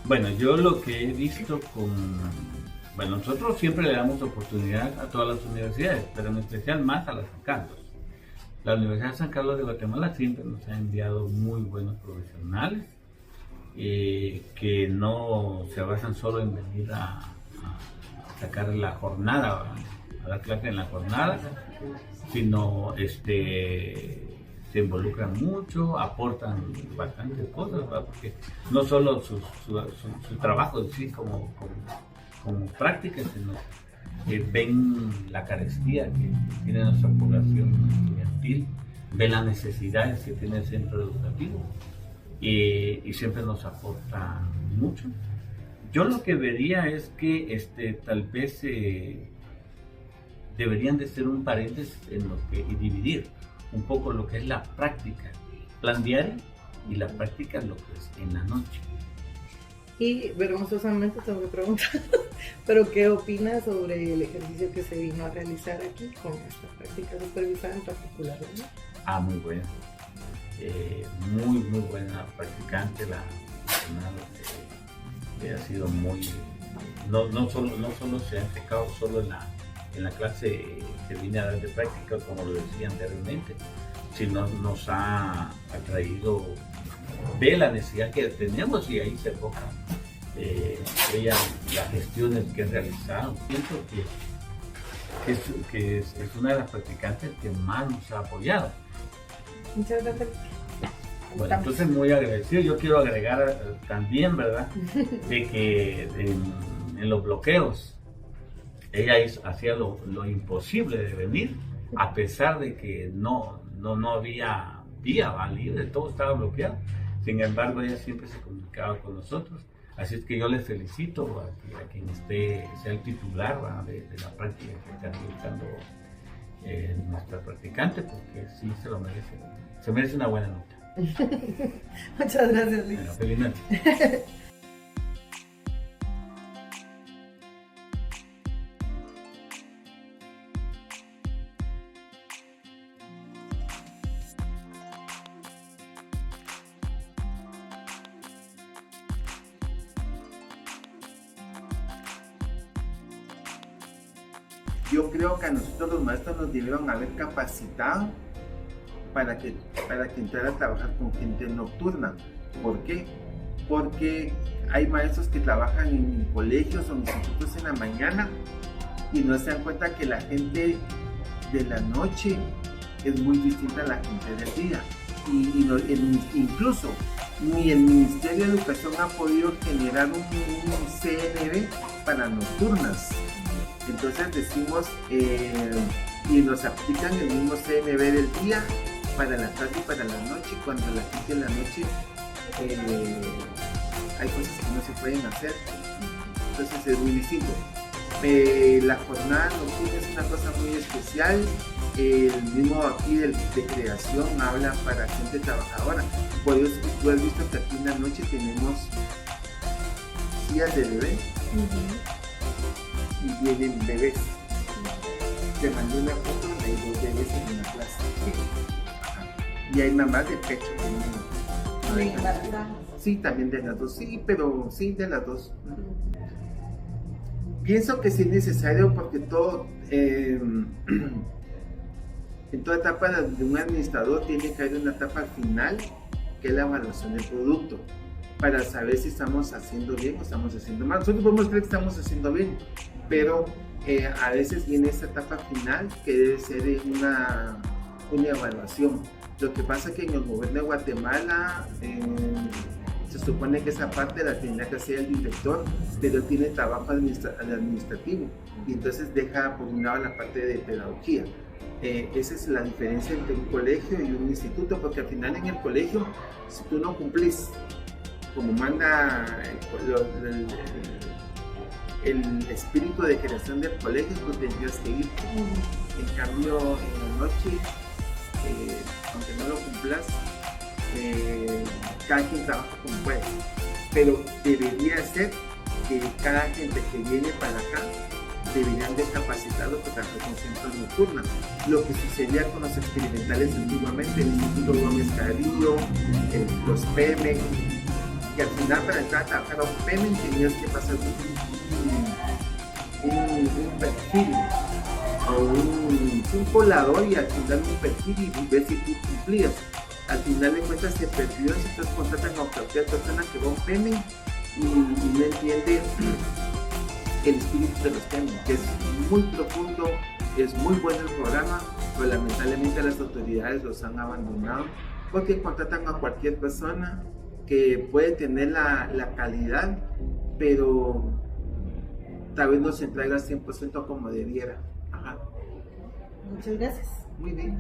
Bueno, yo lo que he visto bueno, nosotros siempre le damos oportunidad a todas las universidades, pero en especial más a la San Carlos. La Universidad de San Carlos de Guatemala siempre nos ha enviado muy buenos profesionales que no se basan solo en venir a sacar la jornada, a dar clase en la jornada, sino se involucran mucho, aportan bastantes cosas, ¿verdad? Porque no solo su trabajo en sí como práctica, sino que ven la carestía que tiene nuestra población estudiantil, ven las necesidades que tiene el centro educativo y siempre nos aporta mucho. Yo lo que vería es que tal vez deberían de ser un paréntesis y dividir un poco lo que es la práctica, plan diario, y la práctica lo que es en la noche. Y vergonzosamente tengo que preguntar, ¿pero qué opinas sobre el ejercicio que se vino a realizar aquí con esta práctica supervisada en particular, ¿no? Muy buena. Muy buena practicante, la ha sido muy... No solo se ha enfocado solo en la clase que vine a dar de práctica, como lo decía anteriormente, sino nos ha traído, ve la necesidad que tenemos y ahí se enfoca ella, las gestiones que ha realizado. Pienso que es una de las practicantes que más nos ha apoyado. Muchas gracias. Bueno, entonces muy agradecido. Yo quiero agregar también, ¿verdad?, de que en los bloqueos ella hacía lo imposible de venir, a pesar de que no había vía libre, todo estaba bloqueado. Sin embargo, ella siempre se comunicaba con nosotros. Así es que yo les felicito a quien sea el titular, ¿verdad?, de la práctica que está realizando nuestra practicante, porque sí se lo merece. Se merece una buena nota. Muchas gracias, Luis. Bueno, feliz noche. Yo creo que a nosotros los maestros nos debieron haber capacitado para que entrara a trabajar con gente nocturna. ¿Por qué? Porque hay maestros que trabajan en colegios o en institutos en la mañana y no se dan cuenta que la gente de la noche es muy distinta a la gente del día. Incluso ni el Ministerio de Educación ha podido generar un CNB para nocturnas. Entonces decimos, y nos aplican el mismo CNB del día para la tarde y para la noche, cuando la gente en la noche hay cosas que no se pueden hacer. Entonces es muy distinto. La jornada nocturna es una cosa muy especial. El mismo aquí de creación habla para gente trabajadora. Por eso tú has visto que aquí en la noche tenemos sillas de bebé. Y vienen bebés. Te mandé una foto de los bebés en una clase. Y hay mamás de pecho también. Sí, también de las dos. Sí, pero sí, de las dos. Pienso que sí es necesario porque todo, en toda etapa de un administrador tiene que haber una etapa final, que es la evaluación del producto, para saber si estamos haciendo bien o estamos haciendo mal. Nosotros podemos creer que estamos haciendo bien, pero a veces viene esta etapa final que debe ser una evaluación. Lo que pasa es que en el gobierno de Guatemala se supone que esa parte la tenía que hacer el director, pero tiene trabajo administrativo y entonces deja por un lado la parte de pedagogía. Esa es la diferencia entre un colegio y un instituto, porque al final en el colegio, si tú no cumplís como manda el espíritu de creación del colegio, pues tendrías que ir. En cambio, en la noche, aunque no lo cumplas, cada quien trabaja como puede. Pero debería ser que cada gente que viene para acá deberían de capacitarlo para trabajar con centros nocturnos. Lo que sucedía con los experimentales antiguamente, el Instituto Gómez Carrillo, los PM, que al final para entrar a trabajar a un PEMEN tenías que pasar un perfil o un colador y al final un perfil y ver si tú cumplías. Al final de cuentas te perdió, si te contratan a cualquier persona que va a un PEMEN y no entiende el espíritu de los PEMEN, que es muy profundo, es muy bueno el programa, pero lamentablemente las autoridades los han abandonado porque contratan a cualquier persona que puede tener la calidad, pero tal vez no se entrega al 100% como debiera. Ajá. Muchas gracias. Muy bien.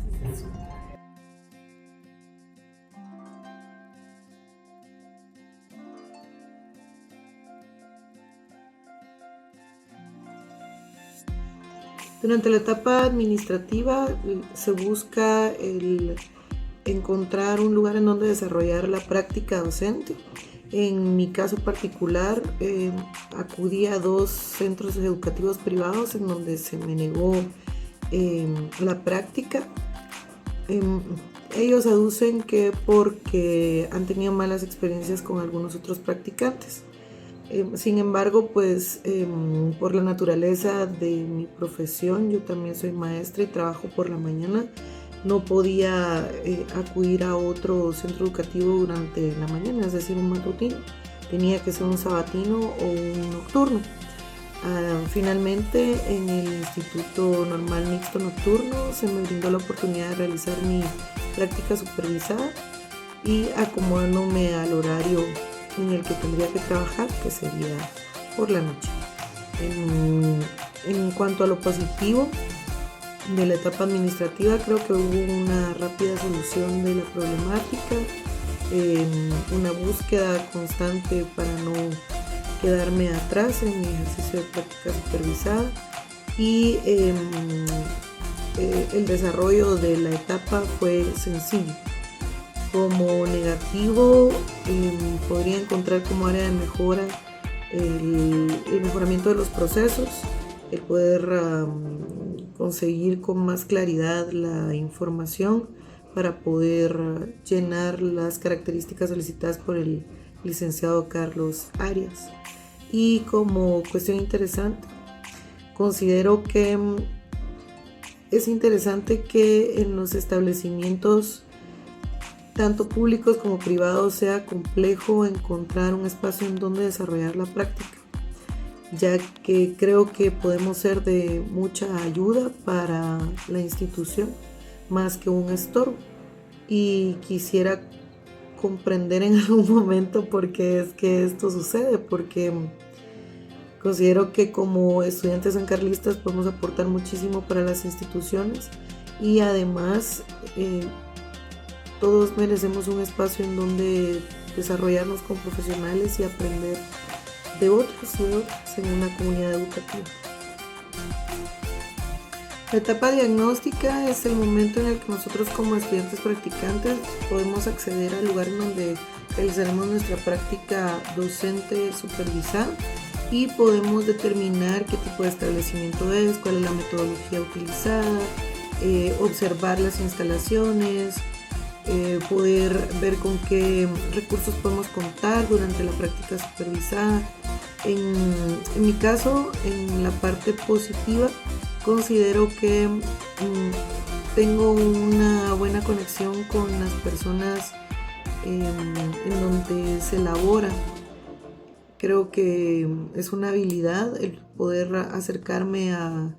Durante la etapa administrativa se busca el encontrar un lugar en donde desarrollar la práctica docente. En mi caso particular, acudí a 2 centros educativos privados en donde se me negó la práctica. Ellos aducen que porque han tenido malas experiencias con algunos otros practicantes. Sin embargo, pues por la naturaleza de mi profesión, yo también soy maestra y trabajo por la mañana, no podía acudir a otro centro educativo durante la mañana, es decir, un matutino. Tenía que ser un sabatino o un nocturno. Finalmente, en el Instituto Normal Mixto Nocturno se me brindó la oportunidad de realizar mi práctica supervisada y acomodándome al horario en el que tendría que trabajar, que sería por la noche. En cuanto a lo positivo de la etapa administrativa, creo que hubo una rápida solución de la problemática, una búsqueda constante para no quedarme atrás en mi ejercicio de práctica supervisada y el desarrollo de la etapa fue sencillo. Como negativo, podría encontrar como área de mejora el mejoramiento de los procesos, el poder conseguir con más claridad la información para poder llenar las características solicitadas por el licenciado Carlos Arias. Y como cuestión interesante, considero que es interesante que en los establecimientos tanto públicos como privados sea complejo encontrar un espacio en donde desarrollar la práctica, ya que creo que podemos ser de mucha ayuda para la institución más que un estorbo. Y quisiera comprender en algún momento por qué es que esto sucede, porque considero que como estudiantes sancarlistas podemos aportar muchísimo para las instituciones y además todos merecemos un espacio en donde desarrollarnos como profesionales y aprender de otros en una comunidad educativa. La etapa diagnóstica es el momento en el que nosotros como estudiantes practicantes podemos acceder al lugar en donde realizaremos nuestra práctica docente supervisada y podemos determinar qué tipo de establecimiento es, cuál es la metodología utilizada, observar las instalaciones, poder ver con qué recursos podemos contar durante la práctica supervisada. En mi caso, en la parte positiva, considero que tengo una buena conexión con las personas en donde se elabora. Creo que es una habilidad el poder acercarme a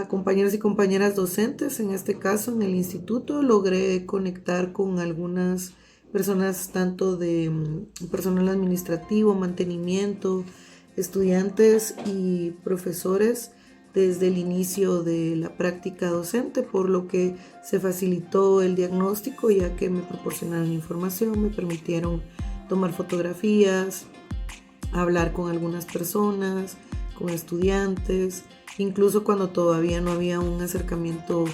compañeros y compañeras docentes. En este caso, en el instituto, logré conectar con algunas personas tanto de personal administrativo, mantenimiento, estudiantes y profesores desde el inicio de la práctica docente, por lo que se facilitó el diagnóstico, ya que me proporcionaron información, me permitieron tomar fotografías, hablar con algunas personas, con estudiantes, incluso cuando todavía no había un acercamiento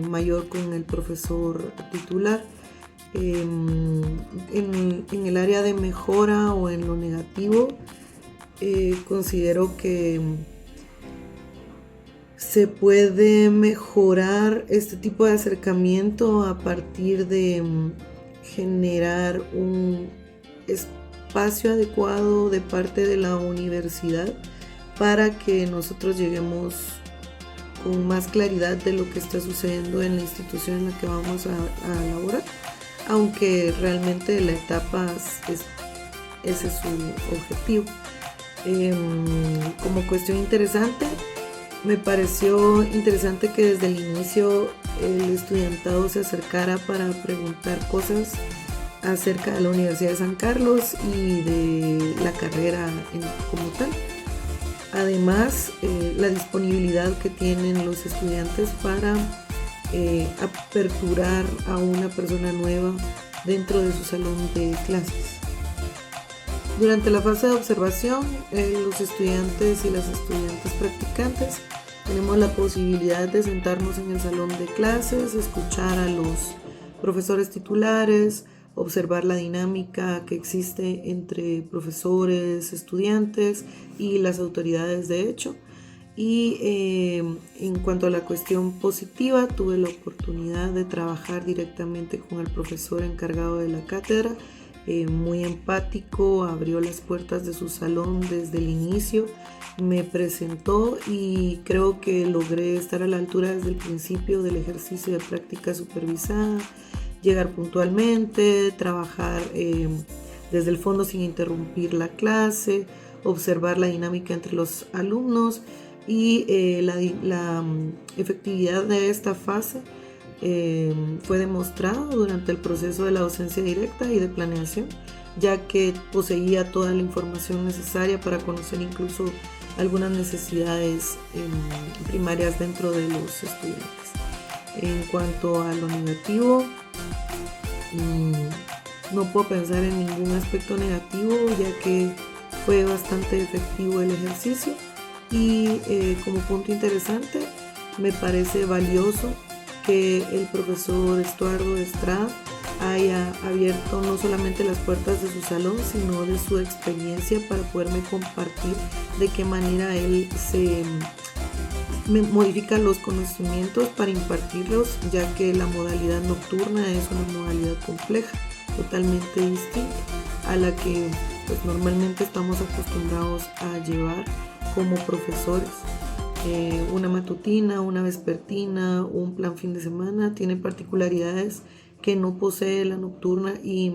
mayor con el profesor titular. En el área de mejora o en lo negativo, considero que se puede mejorar este tipo de acercamiento a partir de generar espacio adecuado de parte de la universidad para que nosotros lleguemos con más claridad de lo que está sucediendo en la institución en la que vamos a laborar, aunque realmente la etapa ese es su objetivo. Como cuestión interesante, me pareció interesante que desde el inicio el estudiantado se acercara para preguntar cosas acerca de la Universidad de San Carlos y de la carrera como tal. Además, la disponibilidad que tienen los estudiantes para aperturar a una persona nueva dentro de su salón de clases. Durante la fase de observación, los estudiantes y las estudiantes practicantes tenemos la posibilidad de sentarnos en el salón de clases, escuchar a los profesores titulares, observar la dinámica que existe entre profesores, estudiantes y las autoridades de hecho. Y en cuanto a la cuestión positiva, tuve la oportunidad de trabajar directamente con el profesor encargado de la cátedra, muy empático, abrió las puertas de su salón desde el inicio, me presentó y creo que logré estar a la altura desde el principio del ejercicio de práctica supervisada, llegar puntualmente, trabajar desde el fondo sin interrumpir la clase, observar la dinámica entre los alumnos y la efectividad de esta fase fue demostrado durante el proceso de la docencia directa y de planeación, ya que poseía toda la información necesaria para conocer incluso algunas necesidades primarias dentro de los estudiantes. En cuanto a lo negativo, no puedo pensar en ningún aspecto negativo, ya que fue bastante efectivo el ejercicio y como punto interesante me parece valioso que el profesor Estuardo Estrada haya abierto no solamente las puertas de su salón, sino de su experiencia para poderme compartir de qué manera él se modifica los conocimientos para impartirlos, ya que la modalidad nocturna es una modalidad compleja, totalmente distinta a la que pues, normalmente estamos acostumbrados a llevar como profesores. Una matutina, una vespertina, un plan fin de semana tiene particularidades que no posee la nocturna y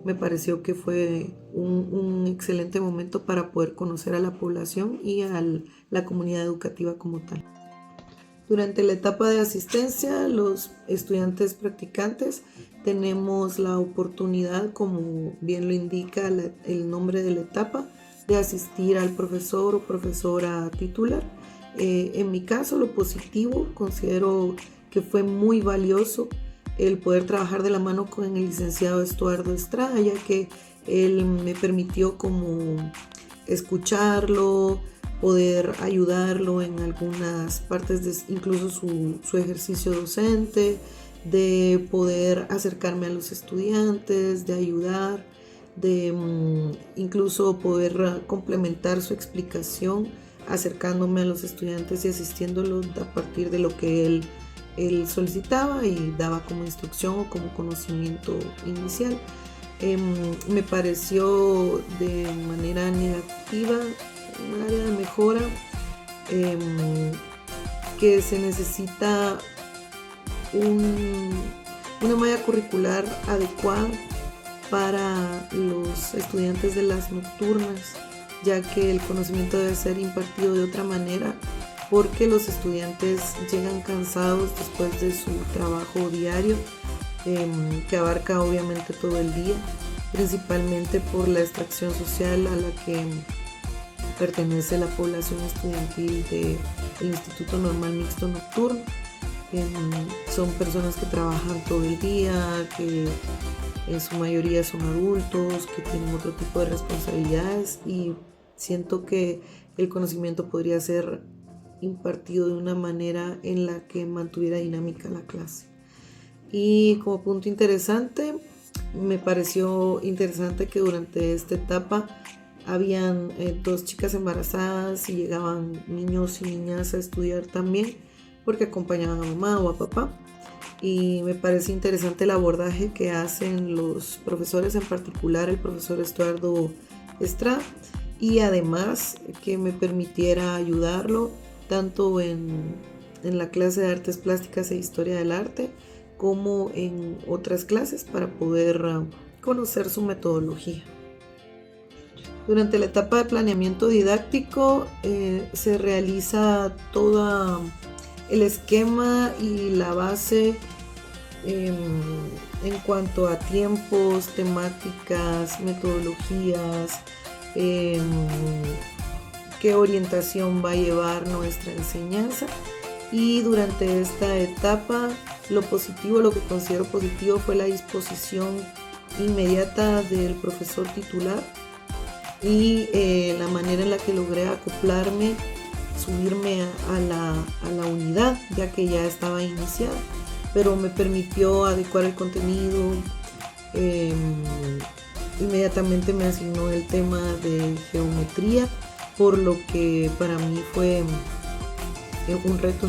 me pareció que fue un excelente momento para poder conocer a la población y a la comunidad educativa como tal. Durante la etapa de asistencia, los estudiantes practicantes tenemos la oportunidad, como bien lo indica el nombre de la etapa, de asistir al profesor o profesora titular. En mi caso, lo positivo, considero que fue muy valioso el poder trabajar de la mano con el licenciado Estuardo Estrada, ya que él me permitió como escucharlo, poder ayudarlo en algunas partes de incluso su ejercicio docente, de poder acercarme a los estudiantes, de ayudar, de incluso poder complementar su explicación acercándome a los estudiantes y asistiéndolos a partir de lo que él solicitaba y daba como instrucción o como conocimiento inicial. Me pareció de manera negativa un área de mejora, que se necesita una malla curricular adecuada para los estudiantes de las nocturnas, ya que el conocimiento debe ser impartido de otra manera, porque los estudiantes llegan cansados después de su trabajo diario, que abarca obviamente todo el día, principalmente por la extracción social a la que pertenece la población estudiantil del Instituto Normal Mixto Nocturno. Son personas que trabajan todo el día, que en su mayoría son adultos, que tienen otro tipo de responsabilidades, y siento que el conocimiento podría ser impartido de una manera en la que mantuviera dinámica la clase. Y como punto interesante, me pareció interesante que durante esta etapa habían 2 chicas embarazadas y llegaban niños y niñas a estudiar también, porque acompañaban a mamá o a papá. y me parece interesante el abordaje que hacen los profesores, en particular el profesor Estuardo Estrada, y además que me permitiera ayudarlo tanto en la clase de artes plásticas e historia del arte como en otras clases para poder conocer su metodología. Durante la etapa de planeamiento didáctico se realiza todo el esquema y la base en cuanto a tiempos, temáticas, metodologías, qué orientación va a llevar nuestra enseñanza. Y durante esta etapa lo que considero positivo fue la disposición inmediata del profesor titular y la manera en la que logré acoplarme, subirme a la unidad, ya que ya estaba iniciada, pero me permitió adecuar el contenido. Inmediatamente me asignó el tema de geometría, por lo que para mí fue un reto,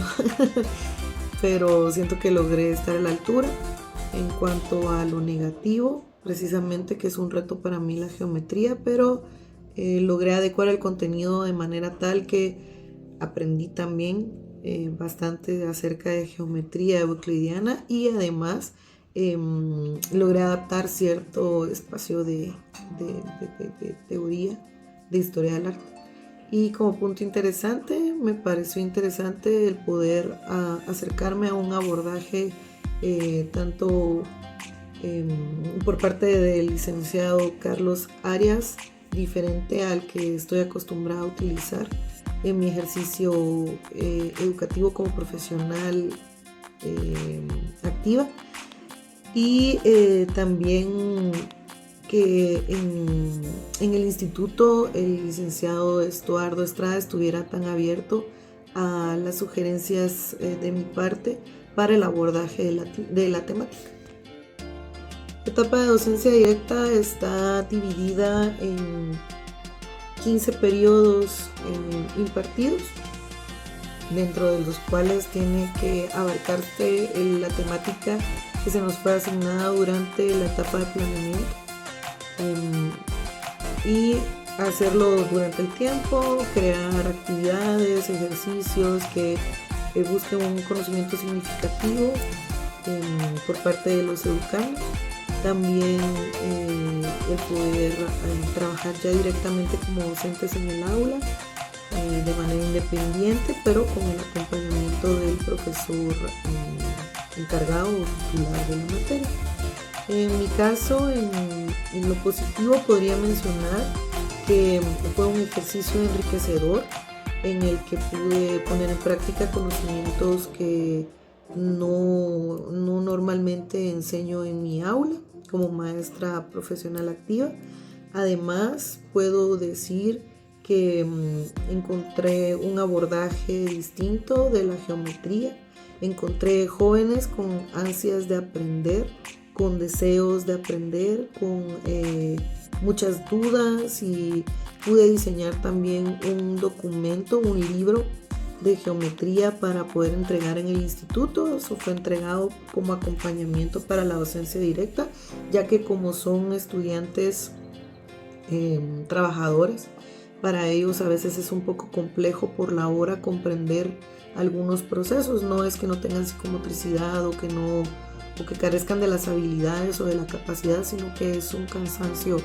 pero siento que logré estar a la altura. En cuanto a lo negativo, precisamente que es un reto para mí la geometría, pero logré adecuar el contenido de manera tal que aprendí también bastante acerca de geometría euclidiana y además logré adaptar cierto espacio de teoría de historia del arte. Y como punto interesante, me pareció interesante el poder acercarme a un abordaje tanto por parte del licenciado Carlos Arias, diferente al que estoy acostumbrada a utilizar en mi ejercicio educativo como profesional activa, y también que en el instituto el licenciado Estuardo Estrada estuviera tan abierto a las sugerencias de mi parte para el abordaje de la temática. La etapa de docencia directa está dividida en 15 periodos impartidos, dentro de los cuales tiene que abarcarse la temática que se nos fue asignada durante la etapa de planeamiento y hacerlo durante el tiempo, crear actividades, ejercicios que busquen un conocimiento significativo por parte de los educandos. También el poder trabajar ya directamente como docentes en el aula de manera independiente, pero con el acompañamiento del profesor encargado o titular de la materia. En mi caso, en lo positivo podría mencionar que fue un ejercicio enriquecedor en el que pude poner en práctica conocimientos que no normalmente enseño en mi aula como maestra profesional activa. Además, puedo decir que encontré un abordaje distinto de la geometría. Encontré jóvenes con ansias de aprender, con deseos de aprender, con muchas dudas, y pude diseñar también un documento, un libro de geometría para poder entregar en el instituto. Eso fue entregado como acompañamiento para la docencia directa, ya que como son estudiantes trabajadores, para ellos a veces es un poco complejo por la hora comprender algunos procesos. No es que no tengan psicomotricidad o que carezcan de las habilidades o de la capacidad, sino que es un cansancio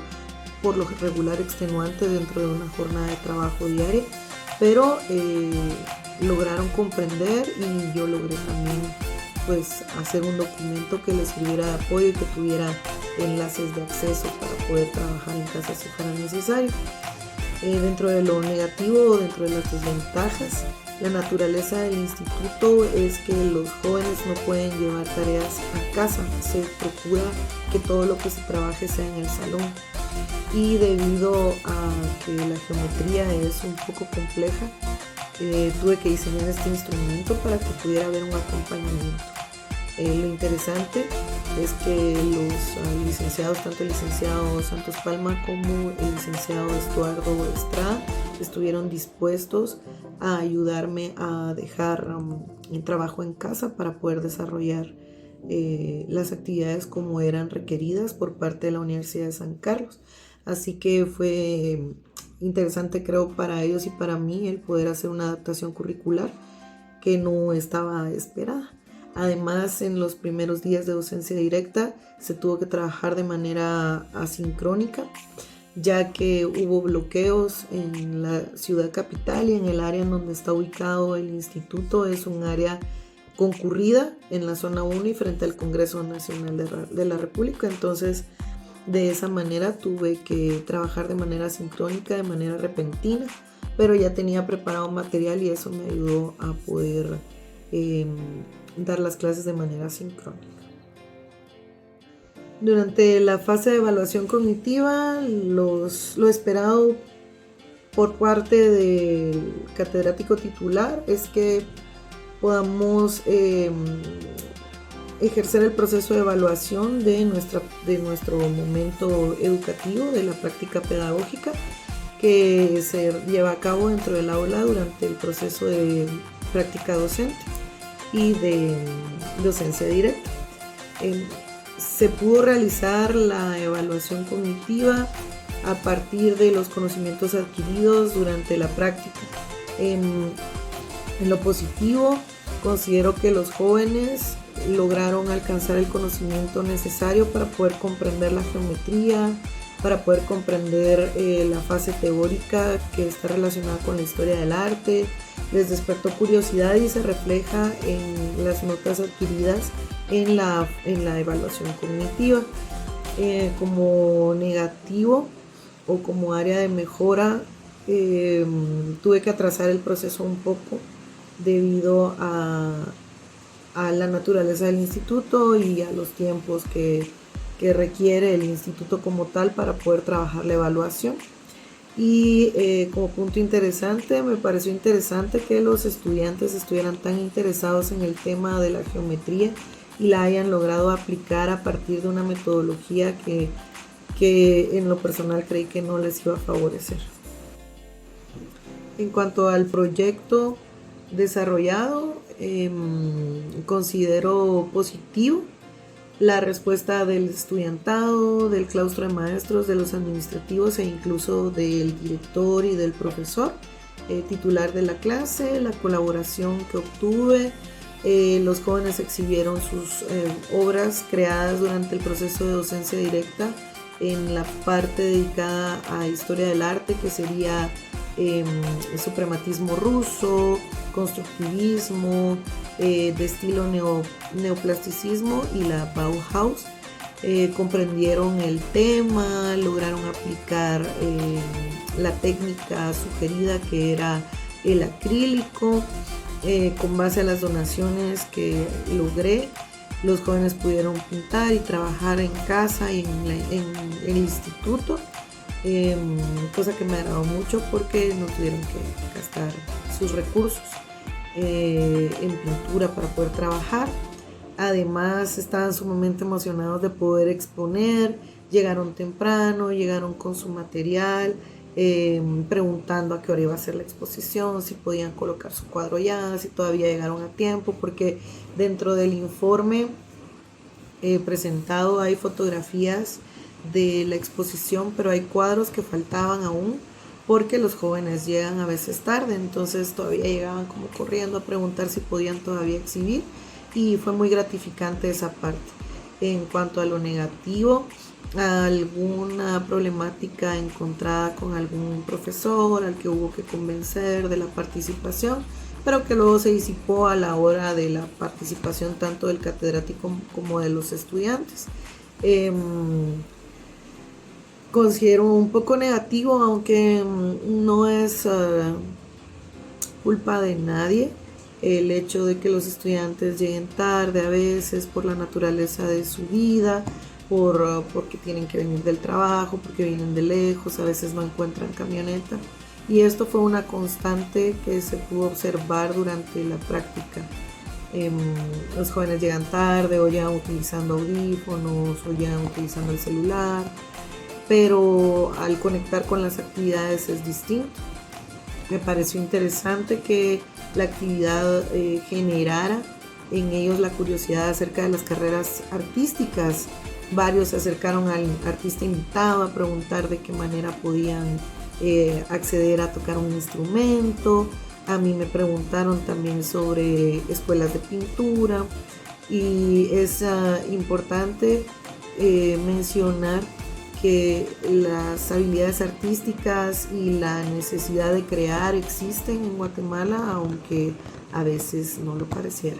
por lo regular extenuante dentro de una jornada de trabajo diaria, pero lograron comprender, y yo logré también pues hacer un documento que les sirviera de apoyo y que tuviera enlaces de acceso para poder trabajar en casa si fuera necesario. Dentro de lo negativo, dentro de las desventajas, la naturaleza del instituto es que los jóvenes no pueden llevar tareas a casa. Se procura que todo lo que se trabaje sea en el salón, y debido a que la geometría es un poco compleja, tuve que diseñar este instrumento para que pudiera haber un acompañamiento. Lo interesante es que los licenciados, tanto el licenciado Santos Palma como el licenciado Estuardo Estrada, estuvieron dispuestos a ayudarme a dejar el trabajo en casa para poder desarrollar las actividades como eran requeridas por parte de la Universidad de San Carlos. Así que fue interesante, creo, para ellos y para mí el poder hacer una adaptación curricular que no estaba esperada. Además, en los primeros días de docencia directa se tuvo que trabajar de manera asincrónica, ya que hubo bloqueos en la ciudad capital y en el área en donde está ubicado el instituto. Es un área concurrida en la zona 1 y frente al Congreso Nacional de la República. Entonces, de esa manera tuve que trabajar de manera sincrónica, de manera repentina, pero ya tenía preparado material y eso me ayudó a poder dar las clases de manera sincrónica. Durante la fase de evaluación cognitiva, lo esperado por parte del catedrático titular es que podamos ejercer el proceso de evaluación de nuestro momento educativo, de la práctica pedagógica que se lleva a cabo dentro del aula durante el proceso de práctica docente y de docencia directa. Se pudo realizar la evaluación cognitiva a partir de los conocimientos adquiridos durante la práctica. En lo positivo, considero que los jóvenes lograron alcanzar el conocimiento necesario para poder comprender la geometría, para poder comprender la fase teórica que está relacionada con la historia del arte. Les despertó curiosidad y se refleja en las notas adquiridas en la evaluación cognitiva. Como negativo o como área de mejora, tuve que atrasar el proceso un poco debido a la naturaleza del instituto y a los tiempos que requiere el instituto como tal para poder trabajar la evaluación. Y como punto interesante, me pareció interesante que los estudiantes estuvieran tan interesados en el tema de la geometría y la hayan logrado aplicar a partir de una metodología que en lo personal creí que no les iba a favorecer. En cuanto al proyecto desarrollado, considero positivo la respuesta del estudiantado, del claustro de maestros, de los administrativos e incluso del director y del profesor titular de la clase, la colaboración que obtuve. Los jóvenes exhibieron sus obras creadas durante el proceso de docencia directa en la parte dedicada a historia del arte, que sería el suprematismo ruso, constructivismo, de estilo neoplasticismo y la Bauhaus. Comprendieron el tema, lograron aplicar la técnica sugerida, que era el acrílico. Con base a las donaciones que logré, los jóvenes pudieron pintar y trabajar en casa y en el instituto, cosa que me agradó mucho porque no tuvieron que gastar sus recursos en pintura para poder trabajar. Además, estaban sumamente emocionados de poder exponer. Llegaron temprano, llegaron con su material, preguntando a qué hora iba a ser la exposición, si podían colocar su cuadro ya, si todavía llegaron a tiempo, porque dentro del informe presentado hay fotografías de la exposición, pero hay cuadros que faltaban aún porque los jóvenes llegan a veces tarde, entonces todavía llegaban como corriendo a preguntar si podían todavía exhibir, y fue muy gratificante esa parte. En cuanto a lo negativo, alguna problemática encontrada con algún profesor al que hubo que convencer de la participación, pero que luego se disipó a la hora de la participación tanto del catedrático como de los estudiantes. Considero un poco negativo, aunque no es culpa de nadie, el hecho de que los estudiantes lleguen tarde a veces por la naturaleza de su vida, porque tienen que venir del trabajo, porque vienen de lejos, a veces no encuentran camioneta, y esto fue una constante que se pudo observar durante la práctica. Los jóvenes llegan tarde, o llegan utilizando audífonos, o llegan utilizando el celular, pero al conectar con las actividades es distinto. Me pareció interesante que la actividad generara en ellos la curiosidad acerca de las carreras artísticas. Varios se acercaron al artista invitado a preguntar de qué manera podían acceder a tocar un instrumento. A mí me preguntaron también sobre escuelas de pintura, y es importante mencionar que las habilidades artísticas y la necesidad de crear existen en Guatemala, aunque a veces no lo pareciera.